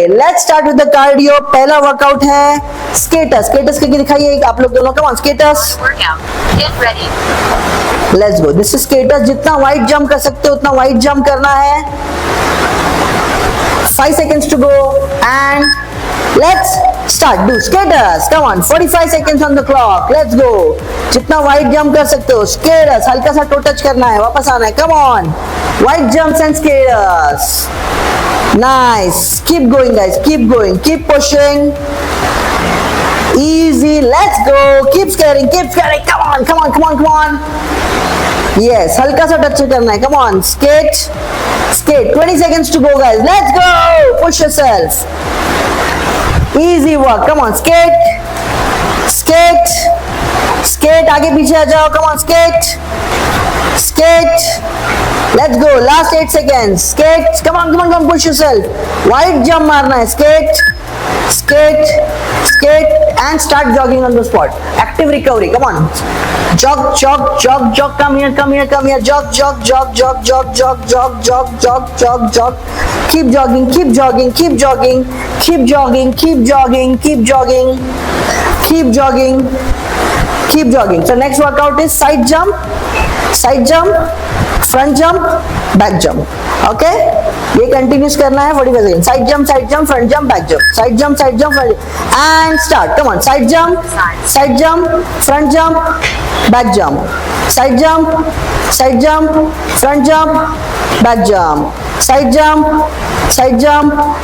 Let's start with the cardio. पहला workout है skates. Skates करके दिखाइए आप लोग दोनों। Come on skates, Get ready. Let's go. This is skates. जितना वाइड जंप कर सकते हो उतना वाइड जंप करना है। 5 seconds to go and let's start. Do skaters. Come on, 45 seconds on the clock. Let's go. जितना वाइड जंप कर सकते हो skaters, हल्का सा टो टच करना है, वापस आना है। Come on, wide jumps and skaters. Nice. Keep going guys, keep going, keep pushing. Easy. Let's go. Keep skating, keep skating. Come on, come on, come on, come on. Yes, हल्का सा touch करना है। Come on, skate, skate. 20 seconds to go, guys. Let's go. Push yourself. Easy work. Come on, skate, skate, skate. आगे पीछे आ जाओ। Come on, skate, skate. Let's go. Last 8 seconds. Skate. Come on, come on, come on. Push yourself. Wide jump मारना है। Skate, skate, skate, and start jogging on the spot. Active recovery. Come on. Jog, jog, jog, jog. Come here, come here, come here. Jog, jog, jog, jog, jog, jog, jog, jog, jog, jog, jog. Keep jogging, keep jogging, keep jogging, keep jogging, keep jogging, keep jogging, keep jogging, keep jogging. So next workout is side jump, front jump, back jump. Okay? ये continuous करना है 45 second. Side jump, front jump, back jump, side jump, front end start. Come on, side jump, front jump, back jump, side jump, front jump, back jump, side jump,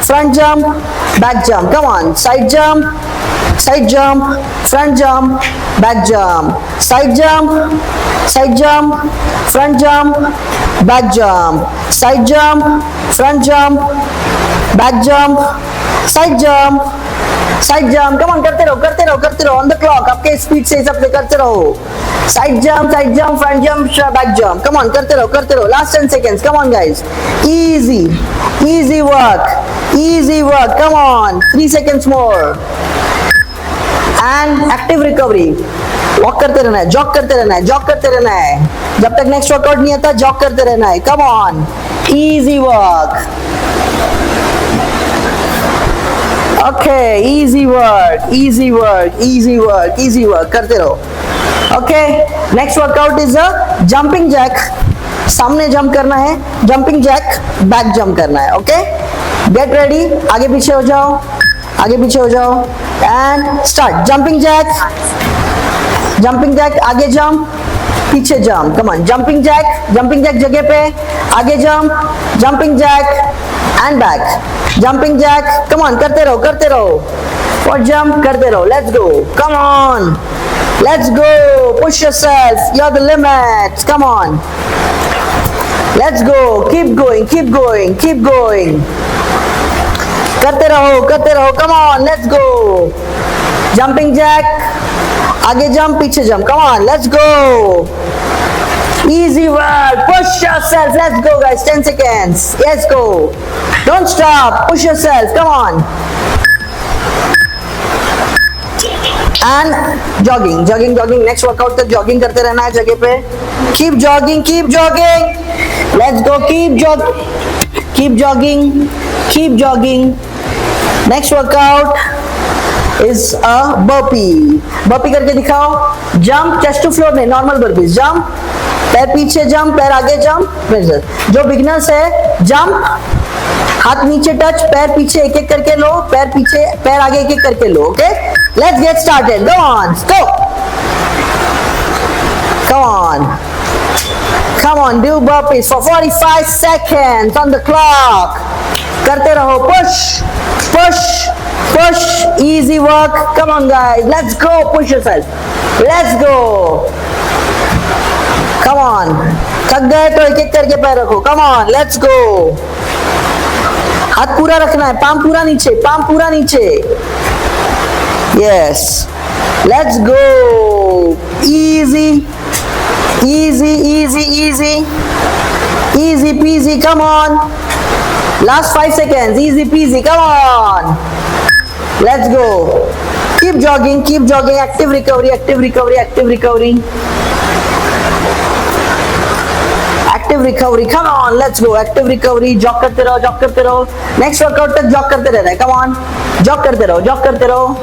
front jump, back jump. Come on, side jump, front jump, back jump, side jump, front jump, back jump, side jump, front jump, back jump, side jump. Come on, करते रहो on the clock. आपके speed से हिसाब से करते रहो। Side jump, front jump, back jump. Come on, करते रहो। Last 10 seconds. Come on guys, easy work. Come on, 3 seconds more. And active recovery. Walk करते रहना है, जॉग करते रहना है। जब तक नेक्स्ट वर्कआउट नहीं आता जॉग करते रहना है। Come on, easy work. Okay, easy work करते रहो। Okay, next workout is a jumping jack. सामने जंप करना है, जंपिंग जैक, बैक जंप करना है। Okay, get ready. आगे पीछे हो जाओ एंड स्टार्ट। जंपिंग जैक, आगे जंप, पीछे jump. Come on, jumping jack जगह पे, आगे jump, jumping jack and back, jumping jack. Come on, करते रहो और जंप करते रहो। Let's go. Come on, let's go. Push yourself, you are the limit. Come on, let's go. Keep going. करते रहो। Come on, let's go. Jumping jack, आगे jump, पीछे jump. Come on, let's go. Easy work. Push yourself. Let's go, guys. 10 seconds. Let's go. Don't stop. Push yourself. Come on. And jogging. Next workout तक jogging करते रहना है जगह पे। Keep jogging. Let's go. Keep jogging. Next workout is a burpee करके दिखाओ। Jump chest to floor में, normal burpees। Jump, पैर पीछे जंप, पैर आगे जंप। जो बिगनर्स है, जंप, हाथ नीचे टच, पैर पीछे एक करके लो, पैर पीछे, पैर आगे एक करके लो। Okay, let's get started. Go on, go. Come on, do burpees for 45 seconds on the clock. करते रहो, push, easy work. Come on guys, let's go. Push yourself, let's go. Come on, थक गए तो एक करके पैर रखो। Come on, let's go. हाथ पूरा रखना है, पाम पूरा नीचे। Yes, let's go. Easy peasy. Come on, last 5 seconds. Easy peasy. Come on, let's go. Keep jogging. Active recovery. Active recovery, come on, let's go, active recovery, jog करते रहो, jog करते रहो, नेक्स्ट वर्कआउट तक jog करते रहना है, come on, jog करते रहो, जॉग करते रहो।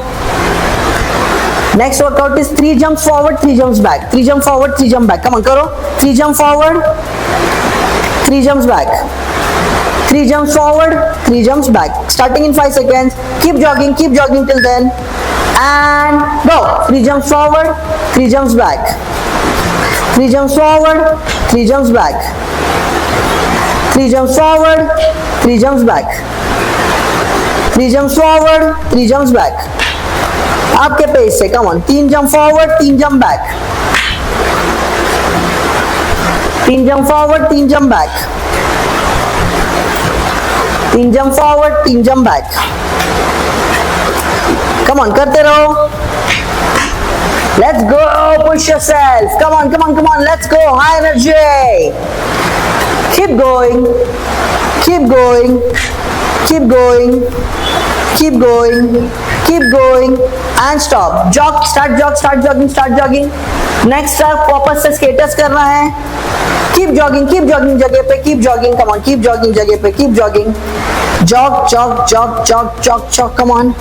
Next workout is 3 jumps forward, 3 jumps back, 3 jump forward, 3 jump back, come on करो, 3 jump forward, 3 jumps back, 3 jumps forward, 3 jumps back, starting in 5 seconds, keep jogging till then, and go, 3 jumps forward, 3 jumps back, 3 jumps forward, 3 jumps back, 3 jumps forward, 3 jumps back, 3 jumps forward, 3 jumps back, आपके pace से, come on, 3 jump forward, 3 jump back, 3 jump forward, 3 jump back, 3 jump forward, 3 jump back, come on, करते रहो, let's go, push yourself, come on, come on, come on, let's go, high energy, keep going, keep going, keep going, keep going, keep going, and stop, jog, start jogging, start jogging, next step वापस से skaters करना है, keep jogging जगह पे, keep jogging, come on, keep jogging जगह पे, keep jogging, jog, jog, jog, jog, jog, jog, come on,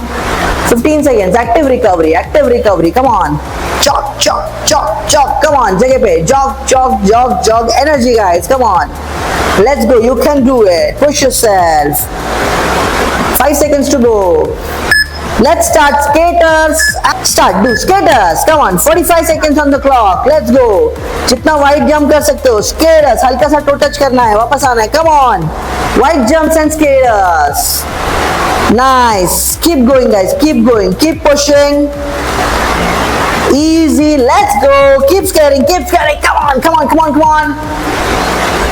15 seconds, active recovery, come on, jog, jog, jog, jog, come on, जगह पे, jog, jog, jog, jog, energy guys, come on, let's go, you can do it, push yourself, 5 seconds to go, let's start, skaters, start, do skaters, come on, 45 seconds on the clock, let's go, जितना wide jump कर सकते हो, skaters, हल्का सा toe touch करना है, वापस आना है, come on, wide jumps and skaters, nice, keep going guys, keep going, keep pushing, easy, let's go, keep skating, come on, come on, come on, come on,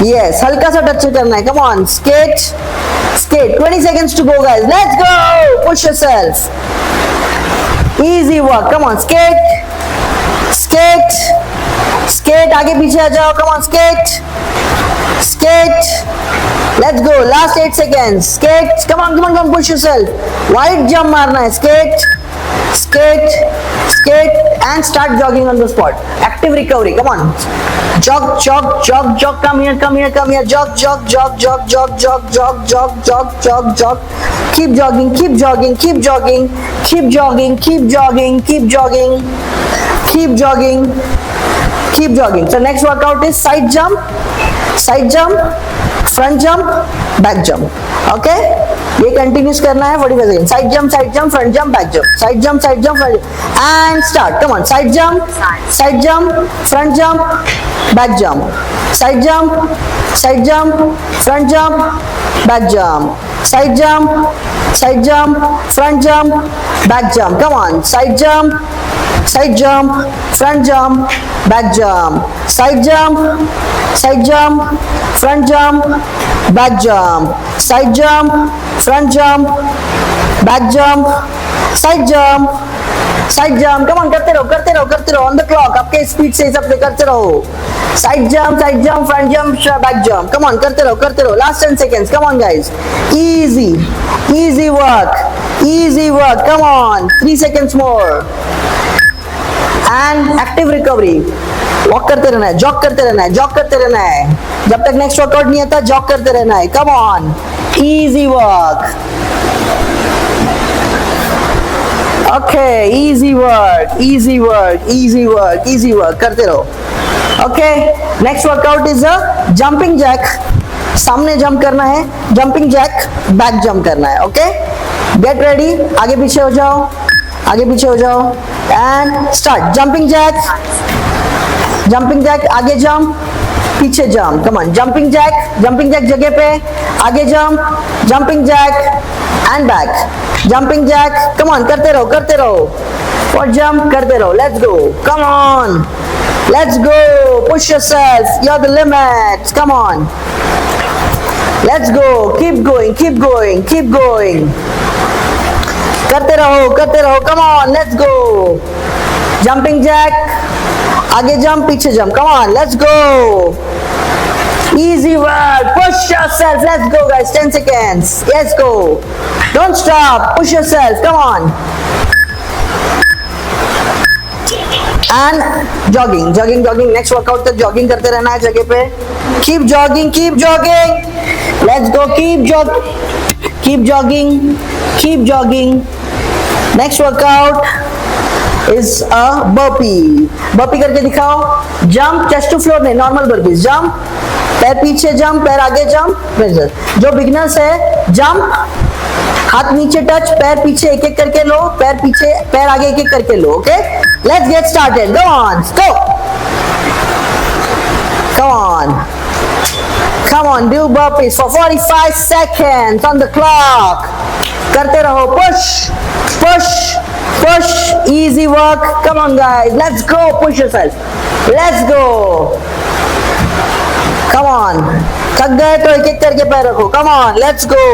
yes, हल्का सा touch करना है, come on, skate, 20 seconds to go guys, let's go, push yourself, easy work, come on, skate, आगे पीछे आ जाओ, come on, skate, let's go, last 8 seconds, skate, come on, push yourself, wide jump मारना है, skate, and start jogging on the spot, active recovery, come on, jog, come here, jog, keep jogging, so next workout is side jump, front jump, back jump, okay, ये continuous करना है 45 second, side jump, front jump, back jump, side jump, front jump, and start, come on, side jump, front jump, back jump, side jump, front jump, back jump, side jump, front jump, back jump, come on, side jump, front jump, back jump, side jump, front jump, back jump, side jump, front jump, back jump, side jump, come on, करते रहो, on the clock, आपके speed से हिसाब से करते रहो, side jump, front jump, back jump, come on, करते रहो, last 10 seconds, come on guys, easy work, come on, 3 seconds more, and active recovery, walk करते रहना है, जॉग करते रहना है, जब तक नेक्स्ट वर्कआउट नहीं आता जॉग करते रहना है, come on, easy work, okay, easy work करते रहो, okay, next workout is a jumping jack, सामने जंप करना है, जंपिंग जैक, बैक जंप करना है, ओके, गेट रेडी, आगे पीछे हो जाओ, एंड स्टार्ट, जंपिंग जैक, आगे जंप, पीछे jump, come on, jumping jack जगह पे, आगे jump, jumping jack and back, jumping jack, come on, करते रहो, और जंप करते रहो, let's go, come on, let's go, push yourself, you are the limit, come on, let's go, keep going, करते रहो, come on, let's go, jumping jack, आगे jump, पीछे jump, come on, let's go, easy work, push yourself, let's go guys, 10 seconds, let's go, don't stop, push yourself, come on, and jogging jogging jogging, next workout तक jogging करते रहना है जगह पे. Keep jogging, let's go, keep jogging. Next workout is a burpee करके दिखाओ. Jump, chest to floor नहीं, normal burpees. Jump, पैर पीछे जंप, पैर आगे जंप. जो बिगनर्स है, जंप, हाथ नीचे टच, पैर पीछे एक एक करके लो, पैर पीछे पैर आगे एक एक करके लो. Okay, let's get started. Go on, come on, do burpees for 45 seconds on the clock. करते रहो, push, easy work. Come on guys, let's go, push yourself, let's go. Come on, थक गए तो एक एक करके पैर रखो. Come on, let's go.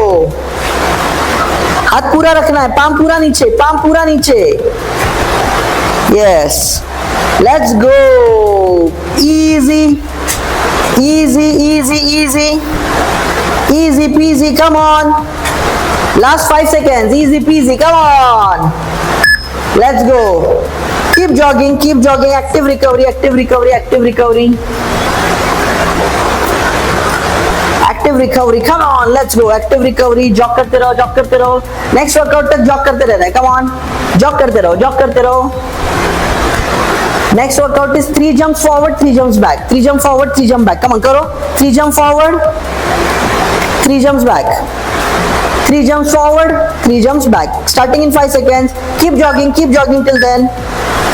हाथ पूरा रखना है, पाम पूरा नीचे. Yes, let's go. Easy peasy. Come on, last 5 seconds. Easy peasy. Come on, let's go. Keep jogging. Active recovery. Come on, let's go. Active recovery. Jog करते रहो. Next workout तक jog करते रहना है. Come on, jog करते रहो. Next workout is 3 jumps forward, 3 jumps back. 3 jump forward, 3 jump back. Come on, करो. 3 jump forward, 3 jumps back. 3 jumps forward, 3 jumps back. Starting in 5 seconds. Keep jogging till then.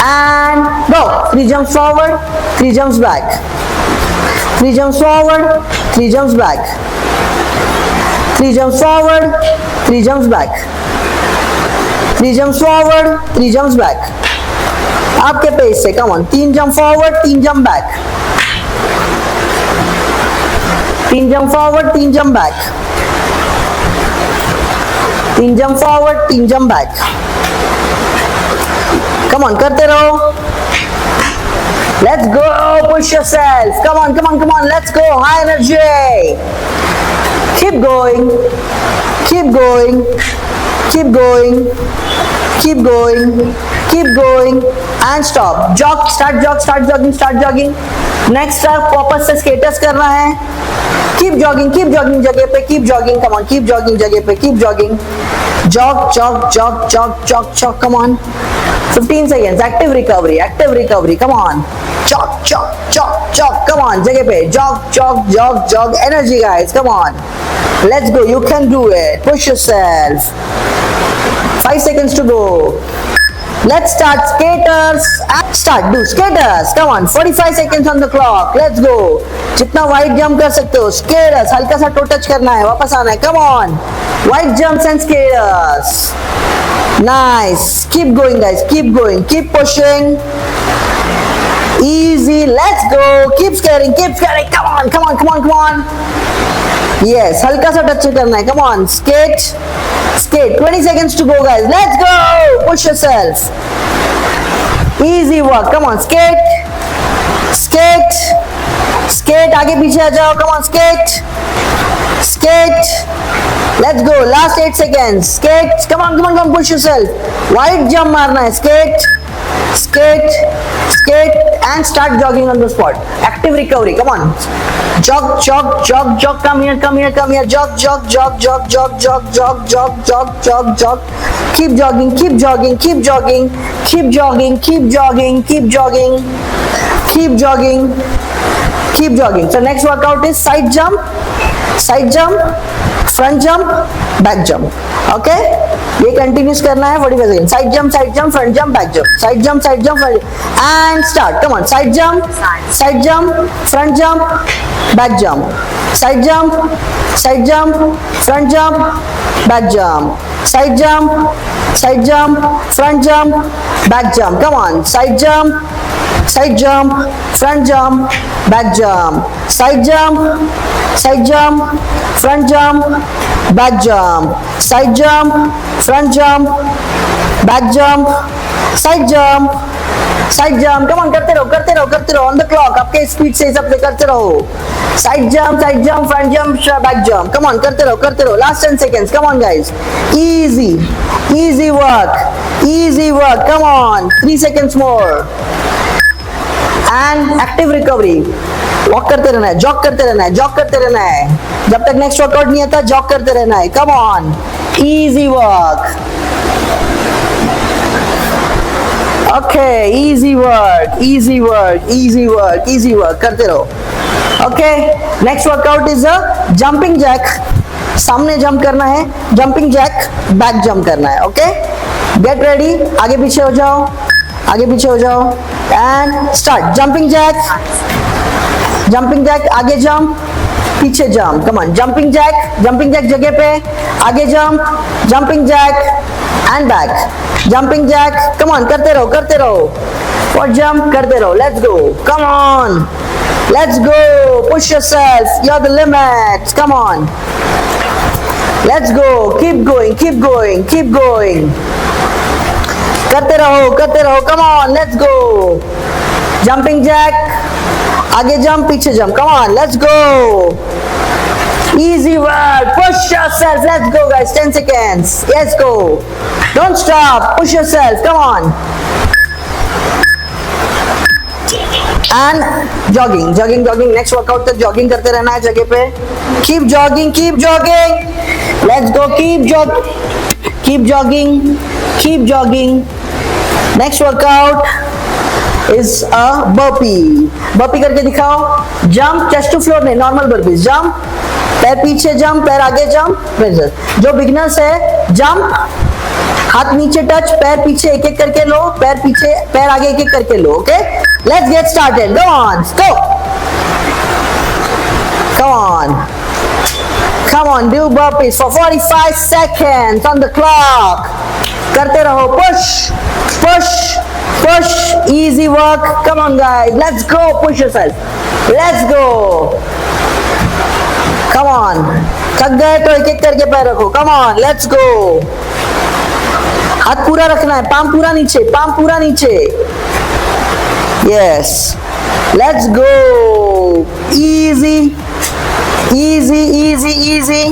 And go. 3 jumps forward, 3 jumps back. 3 jumps forward, 3 jumps back. 3 jumps forward, 3 jumps back. 3 jumps forward, 3 jumps back. आपके pace से. Come on, 3 jump forward, 3 jump back. 3 jump forward, 3 jump back. 3 jump forward, 3 jump back. Come on, करते रहो. Let's go, push yourself. Come on, let's go. High energy. Keep going. And stop. Start jogging. Next step, वापस से skaters करना है. Keep jogging जगह पे. Keep jogging. Come on, keep jogging जगह पे. Keep jogging. Jog. Come on. 15 seconds. Active recovery. Come on. Jog. Come on, जगह पे. Jog. Energy, guys. Come on. Let's go. You can do it. Push yourself. 5 seconds to go. Let's start, skaters. Do skaters. Come on, 45 seconds on the clock. Let's go. जितना wide jump कर सकते हो. Skaters. हल्का सा toe touch करना है. वापस आना है. Come on. Wide jumps and skaters. Nice. Keep going, guys. Keep pushing. Easy. Let's go. Keep skating. Come on. Yes, हल्का सा touch करना है. Come on. Skate. 20 seconds to go, guys. Let's go. Push yourself. Easy work. Come on, skate. आगे पीछे आ जाओ. Come on, skate. Let's go. Last 8 seconds. Skate. Come on. Push yourself. Wide jump मारना है. Skate. And start jogging on the spot. Active recovery. Come on. Jog. Come here. Jog. Keep jogging. So next workout is side jump, front jump, back jump. Okay, ये continuous करना है 45 seconds. Side jump, front jump, back jump. Side jump, front jump, and start. Come on, side jump, front jump, back jump. Side jump, front jump, back jump. Side jump, front jump, back jump. Come on, side jump, front jump, back jump. Side jump, front jump, back jump. Side jump, front jump, back jump. Side jump. Come on, करते रहो on the clock. आपके speed से हिसाब से करते रहो. Side jump, front jump, back jump. Come on, करते रहो. Last 10 seconds. Come on, guys. Easy work. Come on. 3 seconds more. And active recovery. Walk करते रहना है, जॉग करते रहना है, जॉग करते रहना है, जब तक नेक्स्ट वर्कआउट नहीं आता जॉग करते रहना है। Come on, easy work. Okay, easy work, easy work, easy work, easy work करते रहो। Okay, next workout is a jumping jack. सामने जंप करना है, जंपिंग जैक, बैक जंप करना है। ओके, गेट रेडी, आगे पीछे हो जाओ, आगे पीछे हो जाओ and start. Jumping jack, jumping jack, आगे जंप, पीछे jump. Come on, jumping jack, jumping jack जगह पे, आगे jump, jumping jack and back, jumping jack. Come on, करते रहो, करते रहो, और जंप करते रहो। Let's go, come on, let's go, push yourself, you are the limit. Come on, let's go, keep going, keep going, keep going, करते रहो, करते रहो। Come on, let's go, jumping jack, आगे जंप, पीछे jump. Come on, let's go, easy work, push yourself, let's go guys, 10 seconds, yes go, don't stop, push yourself, come on. And jogging, jogging, jogging, next workout तक jogging करते रहना है जगह पे। keep jogging, keep jogging, let's go, keep jogging, keep jogging. next workout is a burpee. burpee करके दिखाओ। jump, chest to floor नहीं, normal burpees, jump, पैर पीछे जंप, पैर आगे जंप। जो बिगनर्स है, जंप, हाथ नीचे टच, पैर पीछे एक एक करके लो, पैर पीछे, पैर आगे एक एक करके लो। Okay, let's get started, go on, go, come on, come on, do burpees for 45 seconds on the clock. करते रहो, push, push, push, easy work. Come on guys, let's go, push yourself, let's go. Come on, थक गए तो एक एक करके पैर रखो। Come on, let's go. हाथ पूरा रखना है, पाम पूरा नीचे, पाम पूरा नीचे। Yes, let's go. Easy, easy, easy, easy,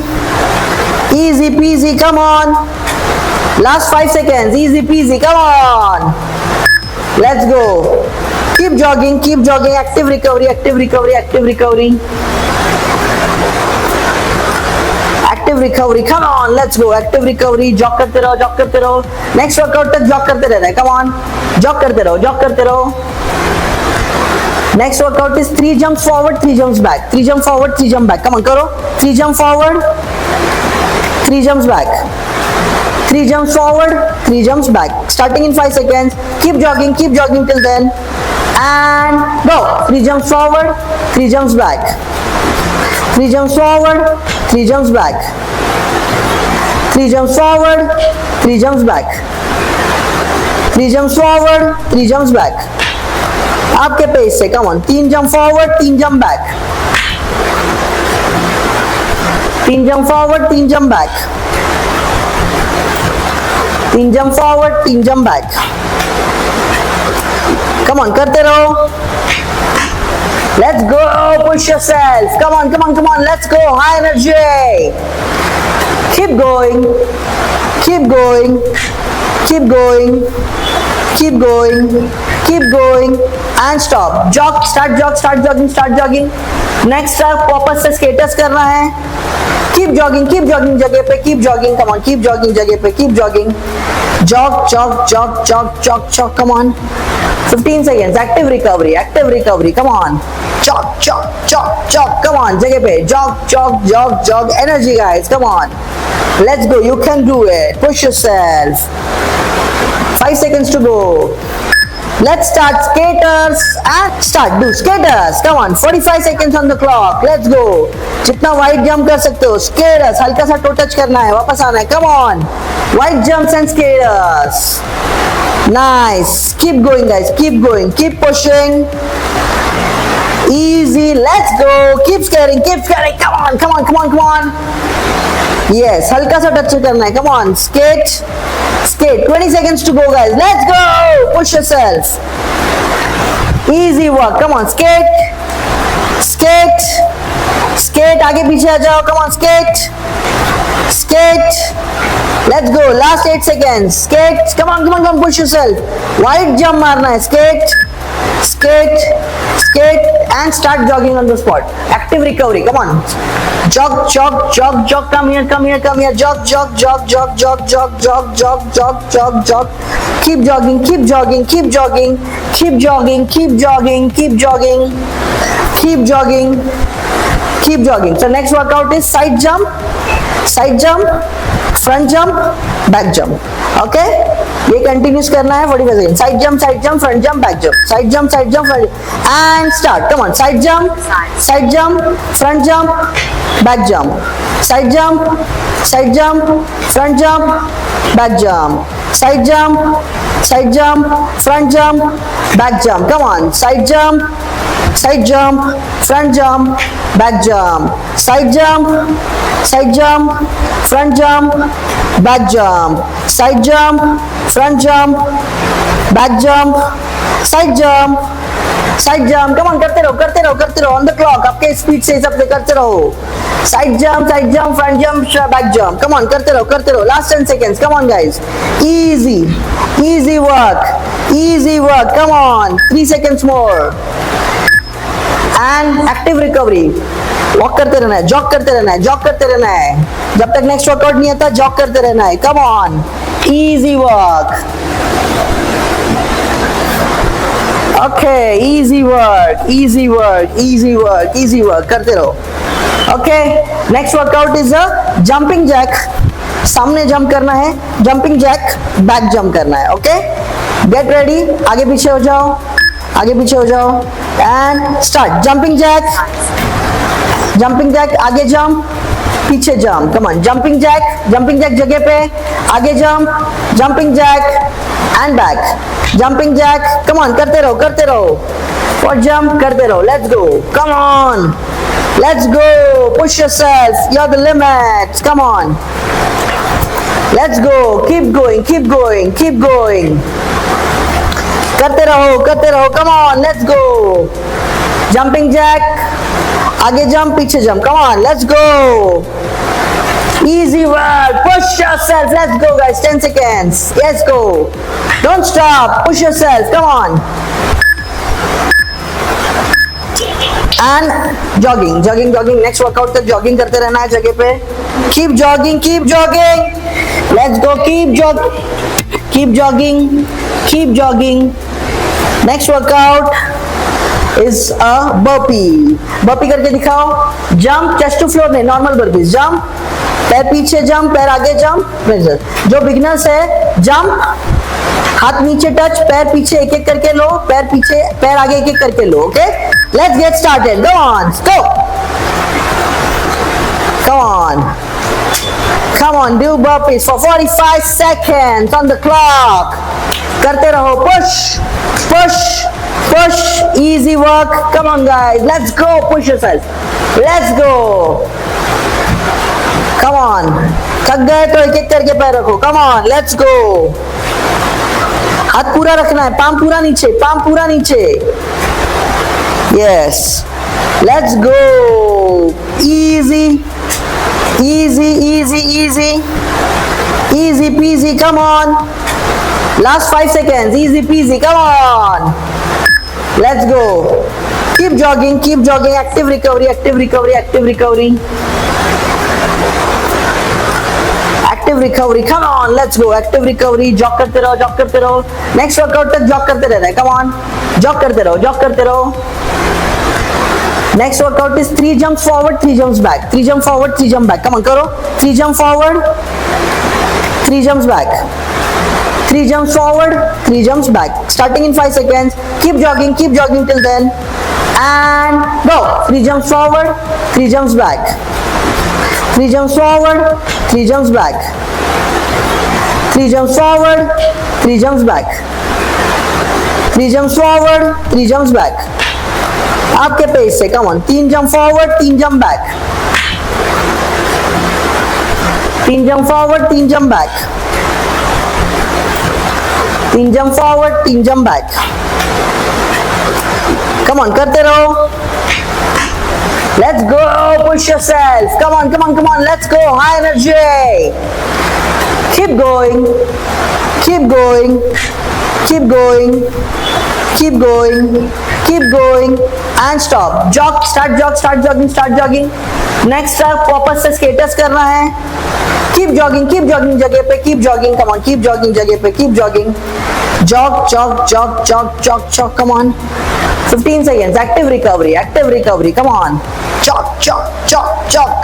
easy peasy. Come on, last 5 seconds, easy peasy. Come on, let's go. Keep jogging, keep jogging. Active recovery, active recovery, active recovery. Active recovery, come on, let's go, active recovery, jog करते रहो, jog करते रहो। Next workout तक jog करते रहना है। Come on, jog करते रहो, जॉग करते रहो। Next workout is 3 jumps forward, 3 jumps back, 3 jump forward, 3 jump back। Come on करो, 3 jump forward, 3 jumps back, 3 jumps forward, 3 jumps back, starting in 5 seconds. keep jogging till then and go. 3 jumps forward, 3 jumps back, 3 jumps forward, 3 jumps back, 3 jumps forward, 3 jumps back, 3 jumps forward, 3 jumps back. आपके pace से, come on, 3 jump forward, 3 jump back, 3 jump forward, 3 jump back, 3 jump forward, 3 jump back. Come on, करते रहो। Let's go, push yourself. Come on, come on, come on. Let's go, high energy. Keep going, keep going, keep going, keep going, keep going and stop. Jog, start jog, start jogging, start jogging. Next up, वापस से skaters करना है। Keep jogging जगह पे, keep jogging, come on, keep jogging जगह पे, keep jogging. Jog, jog, jog, jog, jog, jog, come on. 15 seconds, active recovery, come on. Jog, jog, jog, jog, come on, जगह पे, jog, jog, jog, jog, energy guys, come on. Let's go, you can do it, push yourself. 5 seconds to go. Let's start skaters and start, do skaters, come on, 45 seconds on the clock, let's go. जितना wide jump कर सकते हो, skaters, हल्का सा toe touch करना है, वापस आना है, come on. Wide jumps and skaters. Nice, keep going guys, keep going, keep pushing. Easy, let's go, keep skating, come on, come on, come on, come on. Yes, हल्का सा touch करना है, come on, skate, skate, 20 seconds to go guys, let's go, push yourself. Easy work, come on, skate, skate, skate, आगे पीछे आ जाओ, come on, skate, skate, let's go, last 8 seconds, skate, come on, come on, come on, push yourself, wide jump मारना है, skate, skate, skate, and start jogging on the spot. Active recovery. Come on. Jog, jog, jog, jog. Come here, come here, come here. Jog, jog, jog, jog, jog, jog, jog, jog, jog, jog, jog. Keep jogging, keep jogging, keep jogging, keep jogging, keep jogging, keep jogging, keep jogging, keep jogging. So next workout is side jump, front jump, back jump. Okay? ये continuous करना है 45 second. Side jump, front jump, back jump. Side jump, front end start. Come on. Side jump, front jump, back jump. Side jump, front jump, back jump. Side jump, front jump, back jump. Come on. Side jump, front jump, back jump. Side jump, front jump, back jump. Side jump, front jump, back jump. Side jump. Come on, करते रहो. On the clock. आपके speed से हिसाब से करते रहो. Side jump, front jump, back jump. Come on, करते रहो. Last 10 seconds. Come on, guys. Easy work. Come on. 3 seconds more. And active recovery. Walk करते रहना है, जॉग करते रहना है. जब तक नेक्स्ट वर्कआउट नहीं आता जॉग करते रहना है. Come on. Easy work. Okay, easy work करते रहो. Okay, next workout is a jumping jack. सामने जंप करना है, जंपिंग जैक, बैक जंप करना है. Okay, get ready. आगे पीछे हो जाओ एंड स्टार्ट. जंपिंग जैक, आगे जंप, पीछे jump. Come on. Jumping jack जगह पे, आगे jump, jumping jack and back. Jumping jack. Come on, करते रहो. और जंप करते रहो. Let's go. Come on. Let's go. Push yourself. You're the limit. Come on. Let's go. Keep going. करते रहो. Come on. Let's go. Jumping jack. आगे jump, पीछे jump. Come on. Let's go. Easy work. Push yourself. Let's go, guys. 10 seconds. Let's go. Don't stop. Push yourself. Come on. And jogging. Next workout तक jogging करते रहना है जगह पे. Keep jogging. Let's go. Keep jogging. Next workout is a burpee. Burpee करके दिखाओ. Jump, chest to floor नहीं, normal burpees. Jump, पैर पीछे jump, पैर आगे jump. जो बिगनर्स है, jump, हाथ नीचे टच, पैर पीछे एक करके लो, पैर पीछे, पैर आगे एक करके लो. Okay, let's get started. Come on, do burpees for 45 seconds on the clock. करते रहो. Push. Easy work. Come on, guys. Let's go. Push yourself. Let's go. Come on. थक गए तो एक करके पैर रखो. Come on. Let's go. हाथ पूरा रखना है, पाम पूरा नीचे. Yes. Let's go. Easy peasy. Come on. Last 5 seconds. Easy peasy. Come on. Let's go. Keep jogging. Active recovery. Come on, let's go. Active recovery. Jog करते रहो. Next workout तक jog करते रहना है. Come on. Jog करते रहो. Next workout is 3 jumps forward, 3 jumps back. 3 jump forward, 3 jump back. Come on, करो. 3 jump forward, 3 jumps back. 3 jumps forward, 3 jumps back. Starting in 5 seconds. Keep jogging till then. And go. 3 jumps forward, 3 jumps back. 3 jumps forward, 3 jumps back. 3 jumps forward, 3 jumps back. 3 jumps forward, 3 jumps back. आपके pace से. Come on. 3 jump forward, 3 jump back. 3 jump forward, 3 jump back. 3 jump forward, 3 jump back. Come on, करते रहो. Let's go. Push yourself. Come on. Let's go. High energy. Keep going. keep going and stop. Jog, start jogging. Next वापस से skaters करना है. Keep jogging जगह पे, keep jogging, come on, keep jogging जगह पे, keep jogging. Jog, come on. 15 seconds, active recovery, come on. Jog,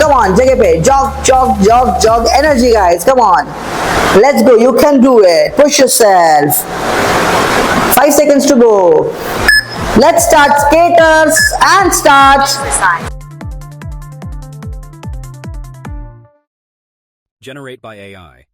come on, जगह पे, jog, energy guys, come on. Let's go, you can do it, push yourself. 5 seconds to go. Let's start, skaters, and start. Generate by AI.